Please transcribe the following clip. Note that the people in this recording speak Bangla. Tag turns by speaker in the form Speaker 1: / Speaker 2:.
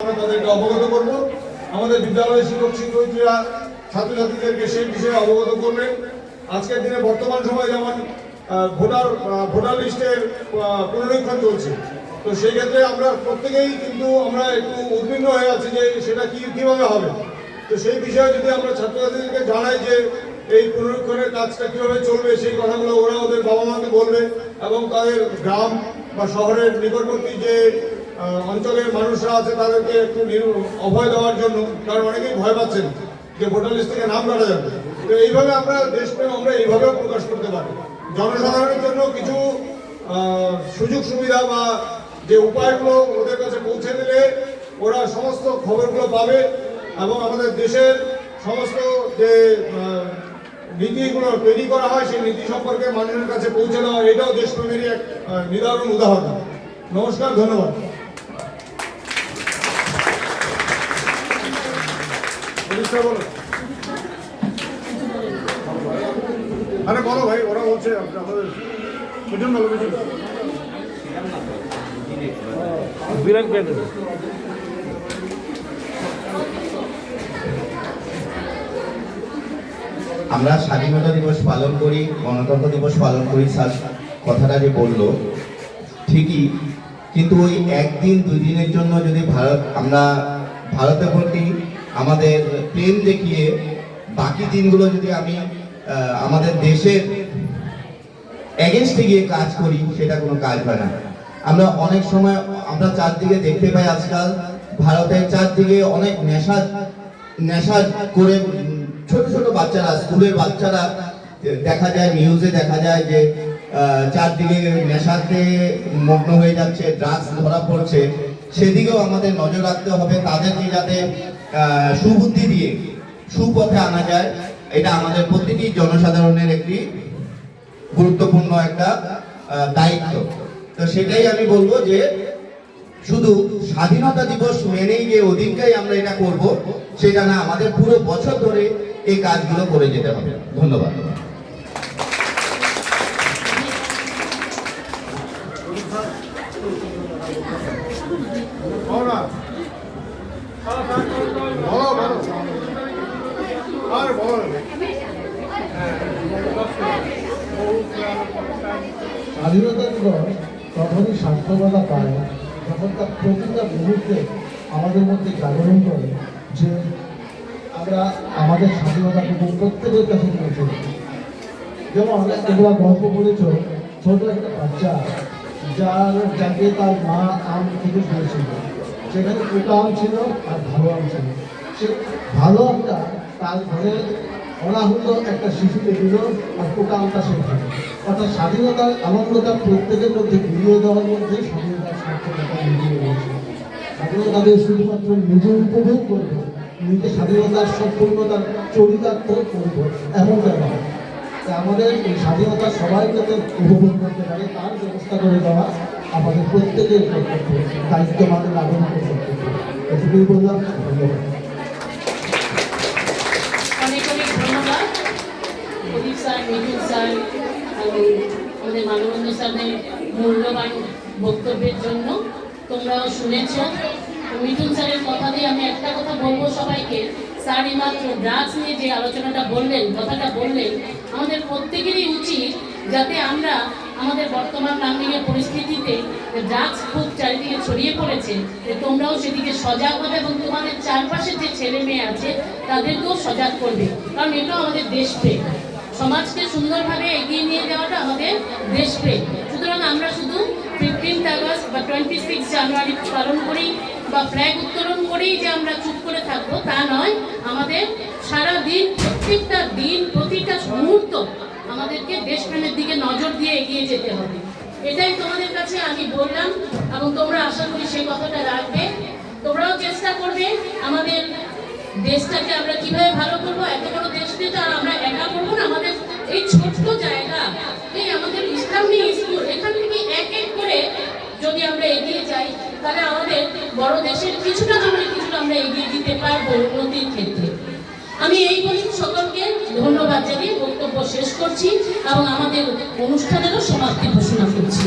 Speaker 1: আমরা তাদেরকে অবগত করব। আমাদের বিদ্যালয়ের শিক্ষক শিক্ষয়িত্রীরা ছাত্রছাত্রীদেরকে সেই বিষয়ে অবগত করবেন। আজকের দিনে বর্তমান সময়ে যেমন ভোটার লিস্টের পুনরীক্ষণ চলছে, তো সেই ক্ষেত্রে আমরা প্রত্যেকেই কিন্তু আমরা একটু উদ্বিগ্ন হয়ে আছি যে সেটা কিভাবে হবে। তো সেই বিষয়ে যদি আমরা ছাত্রছাত্রীদেরকে জানাই যে এই পুনরীক্ষণের কাজটা কিভাবে চলবে, সেই কথাগুলো ওরা ওদের বাবা মাকে বলবে এবং তাদের গ্রাম বা শহরের নিকটবর্তী যে অঞ্চলের মানুষরা আছে তাদেরকে একটু অভয় দেওয়ার জন্য, কারণ অনেকেই ভয় পাচ্ছেন যে ভোটার লিস্ট থেকে নাম কাটা যাবে। তো এইভাবে আমরা দেশপ্রেম আমরা এইভাবেও প্রকাশ করতে পারি। জনসাধারণের জন্য কিছু সুযোগ সুবিধা বা যে উপায়গুলো ওদের কাছে পৌঁছে দিলে ওরা সমস্ত খবরগুলো পাবে এবং আমাদের দেশের সমস্ত যে নীতিগুলো তৈরি করা হয় সেই নীতি সম্পর্কে মানুষের কাছে পৌঁছে দেওয়া, এটাও দেশপ্রেমেরই এক নিদারুণ উদাহরণ। নমস্কার, ধন্যবাদ। বলো, আরে বলো ভাই, ওরা বলছে আমাদের বুঝুন না বিরাট
Speaker 2: আমরা স্বাধীনতা দিবস পালন করি, গণতন্ত্র দিবস পালন করি, স্যার কথাটা যে বললো ঠিকই, কিন্তু ওই একদিন দুই দিনের জন্য যদি আমরা ভারতের প্রতি আমাদের প্রেম দেখিয়ে বাকি দিনগুলো যদি আমি আমাদের দেশের এগেনস্টে গিয়ে কাজ করি, সেটা কোনো কাজ হয় না। আমরা অনেক সময় আমরা চারদিকে দেখতে পাই আজকাল ভারতের চারদিকে অনেক নেশা করে ছোট ছোট বাচ্চারা, স্কুলের বাচ্চারা দেখা যায়, নিউজে দেখা যায় যে চারদিকে নেশাতে মগ্ন হয়ে যাচ্ছে, ড্রাগস ধরা পড়ছে। সেদিকেও আমাদের নজর রাখতে হবে, তাদেরকে যাতে সুবুদ্ধি দিয়ে সুপথে আনা যায়। এটা আমাদের প্রতিটি জনসাধারণের একটি গুরুত্বপূর্ণ একটা দায়িত্ব। তো সেটাই আমি বলবো যে শুধু স্বাধীনতা দিবস মেনেই যে ওদিনকাই আমরা এটা করব সেটা না, আমাদের পুরো বছর ধরে এই কাজগুলো করে যেতে হবে। ধন্যবাদ।
Speaker 3: স্বাধীনতা দিবস তখনই সার্থকতা পায় যখন তার প্রতিটা মুহূর্তে আমাদের মধ্যে জাগরণ করে যে আমরা আমাদের স্বাধীনতাটুকু প্রত্যেকের কাছে পৌঁছে দিই। যেমন তোমরা গল্প বলেছ, ছোট একটা বাচ্চা যাকে তার মা আম থেকে দিয়েছিল, সেখানে পোকা আম ছিল আর ভালো আম ছিল। সে ভালো আমটা তার ঘরে অনাহুত একটা শিশুকে দিল আর পোকা আমটা সে খাবে। অর্থাৎ স্বাধীনতার আনন্দটা প্রত্যেকের মধ্যে ঘুরিয়ে দেওয়ার মধ্যে স্বাধীনতার সার্থকতা মিলিয়ে রয়েছে। স্বাধীনতাকে শুধুমাত্র নিজে উপভোগ করব, নিজে স্বাধীনতার সম্পূর্ণতার চরিতার্থ করব এমনটা নয়। আমাদের এই স্বাধীনতা সবাই যাতে উপভোগ করতে পারে তার ব্যবস্থা করে দেওয়া আমাদের প্রত্যেকের কর্তব্য, দায়িত্ব আমাদের নাগরিকের কর্তব্য। এটুকুই বললাম। ধন্যবাদ।
Speaker 4: অনেক অনেক ধন্যবাদ প্রদীপ স্যার, মিঠুন স্যার এবং আমাদের মানবেন্দ্র স্যারের মূল্যবান বক্তব্যের জন্য। তোমরাও শুনেছ। মিঠুন স্যারের কথা দিয়ে আমি একটা কথা বলবো সবাইকে। স্যার মাত্র ড্রাগস নিয়ে যে আলোচনাটা বললেন, কথাটা বললেন, আমাদের প্রত্যেকেরই উচিত যাতে আমরা আমাদের বর্তমান নাগরিকের পরিস্থিতিতে ড্রাগস খুব চারিদিকে ছড়িয়ে পড়েছে, তোমরাও সেদিকে সজাগ হবে এবং তোমাদের চারপাশে যে ছেলে মেয়ে আছে তাদেরকেও সজাগ করবে, কারণ এটাও আমাদের দেশপ্রেম। সমাজকে সুন্দরভাবে এগিয়ে নিয়ে যাওয়াটা আমাদের দেশপ্রেম। সুতরাং আমরা শুধু 15 আগস্ট বা 26 জানুয়ারি পালন করি বা ফ্ল্যাগ উত্তোলন করেই যে আমরা চুপ করে থাকবো তা নয়। আমাদের সারা দিন, প্রত্যেকটা দিন, প্রতিটা মুহূর্ত আমাদেরকে দেশপ্রেমের দিকে নজর দিয়ে এগিয়ে যেতে হবে। এটাই তোমাদের কাছে আমি বললাম এবং তোমরা আশা করি সেই কথাটা রাখবে। তোমরাও চেষ্টা করবে আমাদের দেশটাকে আমরা কিভাবে ভালো করবো। এত বড় দেশকে তো আর আমরা একা করবো না। আমাদের এই ছোট্ট জায়গা, এই আমাদের ইসলামী স্কুল, এখান থেকে এক এক করে যদি আমরা এগিয়ে যাই তাহলে আমাদের বড় দেশের কিছুটা আমরা এগিয়ে দিতে পারবো উন্নতির ক্ষেত্রে। আমি এই বলি সকলকে ধন্যবাদ জানিয়ে বক্তব্য শেষ করছি এবং আমাদের অনুষ্ঠানেরও সমাপ্তি ঘোষণা করছি।